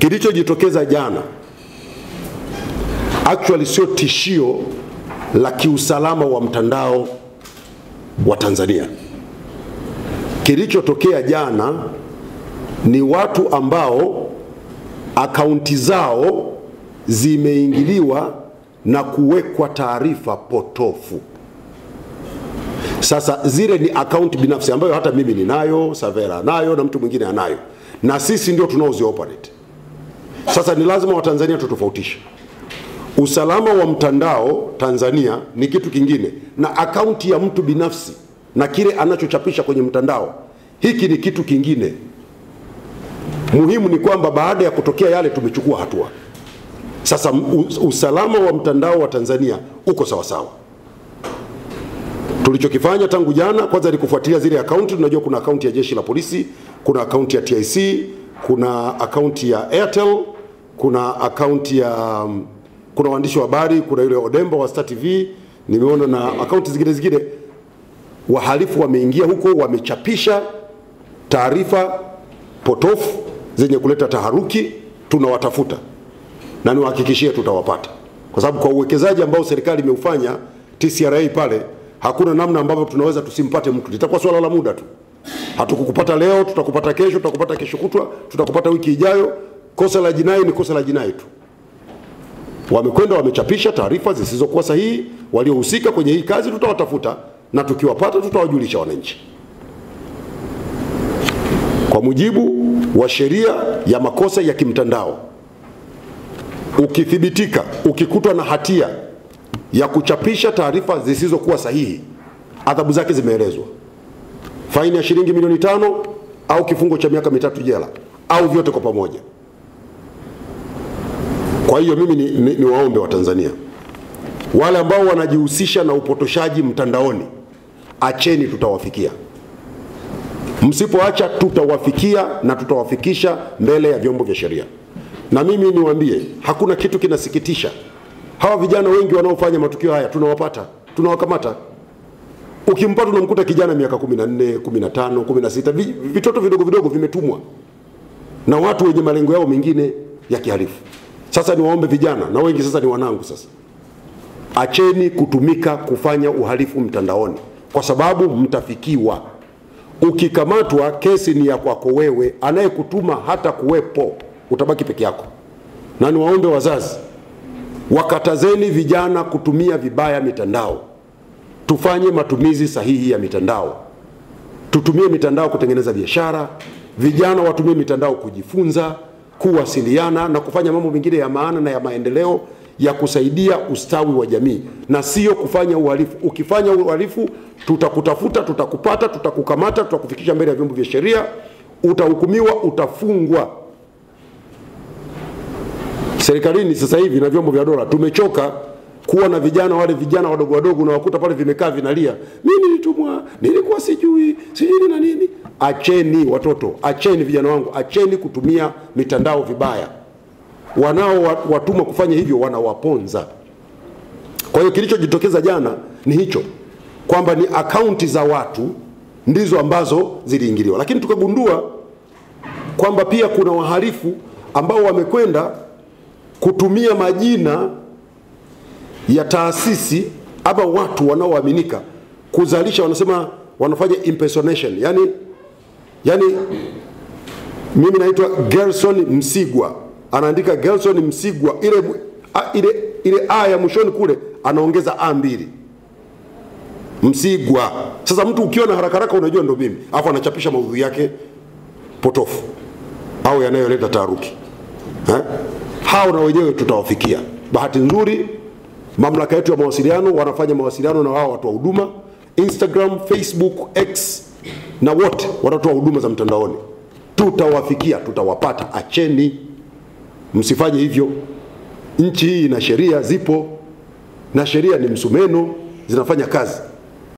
Kilichojitokeza jana actually sio tishio la kiusalama wa mtandao wa Tanzania. Kilichotokea jana ni watu ambao akaunti zao zimeingiliwa na kuwekwa taarifa potofu. Sasa zile ni akaunti binafsi ambayo hata mimi ninayo, Savera anayo na mtu mwingine anayo, na sisi ndio tunaozi operate. Sasa ni lazima Watanzania tutofautishe. Usalama wa mtandao Tanzania ni kitu kingine, na akaunti ya mtu binafsi na kile anachochapisha kwenye mtandao hiki ni kitu kingine. Muhimu ni kwamba baada ya kutokea yale tumechukua hatua. Sasa usalama wa mtandao wa Tanzania uko sawa sawa. Tulichokifanya tangu jana kwanza ni kufuatilia zile akaunti. Tunajua kuna akaunti ya Jeshi la Polisi, kuna akaunti ya TIC, kuna akaunti ya Airtel, kuna akaunti ya kuna waandishi wa habari, kuna yule Odemba wa Star TV, nimeona na akaunti zingine. Wahalifu wameingia huko, wamechapisha taarifa potofu zenye kuleta taharuki. Tunawatafuta na niwahakikishie tutawapata, kwa sababu kwa uwekezaji ambao serikali imeufanya TCRA pale, hakuna namna ambavyo tunaweza tusimpate mtu. Litakuwa swala la muda tu. Hatukukupata leo, tutakupata kesho, tutakupata kesho kutwa, tutakupata wiki ijayo. Kosa la jinai ni kosa la jinai tu. Wamekwenda wamechapisha taarifa zisizokuwa sahihi, waliohusika kwenye hii kazi tutawatafuta, na tukiwapata tutawajulisha wananchi. Kwa mujibu wa sheria ya makosa ya kimtandao, ukithibitika, ukikutwa na hatia ya kuchapisha taarifa zisizokuwa sahihi, adhabu zake zimeelezwa. Faini ya shilingi milioni 5 au kifungo cha miaka 3 jela au vyote kwa pamoja. Kwa hiyo mimi ni waombe wa Tanzania, wale ambao wanajihusisha na upotoshaji mtandaoni, acheni, tutawafikia. Msipoacha tutawafikia na tutawafikisha mbele ya vyombo vya sheria. Na mimi niwaambie, hakuna kitu kinasikitisha. Hawa vijana wengi wanaofanya matukio haya tunawapata, tunawakamata. Ukimpata unamkuta kijana miaka 14, 15, 16, vitoto vidogo vidogo vimetumwa na watu wenye malengo yao mengine ya kihalifu. Sasa niwaombe vijana, na wengi sasa ni wanangu sasa, acheni kutumika kufanya uhalifu mtandaoni, kwa sababu mtafikiwa. Ukikamatwa, kesi ni ya kwako wewe, anayekutuma hata kuwepo, utabaki peke yako. Na niwaombe wazazi, wakatazeni vijana kutumia vibaya mitandao. Tufanye matumizi sahihi ya mitandao. Tutumie mitandao kutengeneza biashara, vijana watumie mitandao kujifunza, kuwasiliana na kufanya mambo mengine ya maana na ya maendeleo ya kusaidia ustawi wa jamii, na sio kufanya uhalifu. Ukifanya uhalifu, tutakutafuta, tutakupata, tutakukamata, tutakufikisha mbele ya vyombo vya sheria, utahukumiwa, utafungwa. Serikalini sasa hivi na vyombo vya dola tumechoka kuwa na vijana, wale vijana wadogo wadogo unawakuta pale vimekaa vinalia, mimi nilitumwa, nilikuwa sijui na nini. Acheni watoto, acheni vijana wangu, acheni kutumia mitandao vibaya. Wanao watuma kufanya hivyo wanawaponza. Kwa hiyo kilichojitokeza jana ni hicho, kwamba ni akaunti za watu ndizo ambazo ziliingiliwa. Lakini tukagundua kwamba pia kuna wahalifu ambao wamekwenda kutumia majina ya taasisi ama watu wanaoaminika kuzalisha, wanasema wanafanya impersonation. Yani mimi naitwa Gerson Msigwa, anaandika Gerson Msigwa, ile a ya mwishoni kule anaongeza a 2, Msigwa. Sasa mtu ukiona haraka haraka unajua ndo mimi, alafu anachapisha maudhui yake potofu au yanayoleta taharuki. Hao na wenyewe tutawafikia. Bahati nzuri mamlaka yetu ya mawasiliano wanafanya mawasiliano na wao watu wa huduma Instagram, Facebook, X na wote wanatoa huduma za mtandaoni. Tutawafikia, tutawapata. Acheni, msifanye hivyo. Nchi hii ina sheria zipo, na sheria ni msumeno, zinafanya kazi.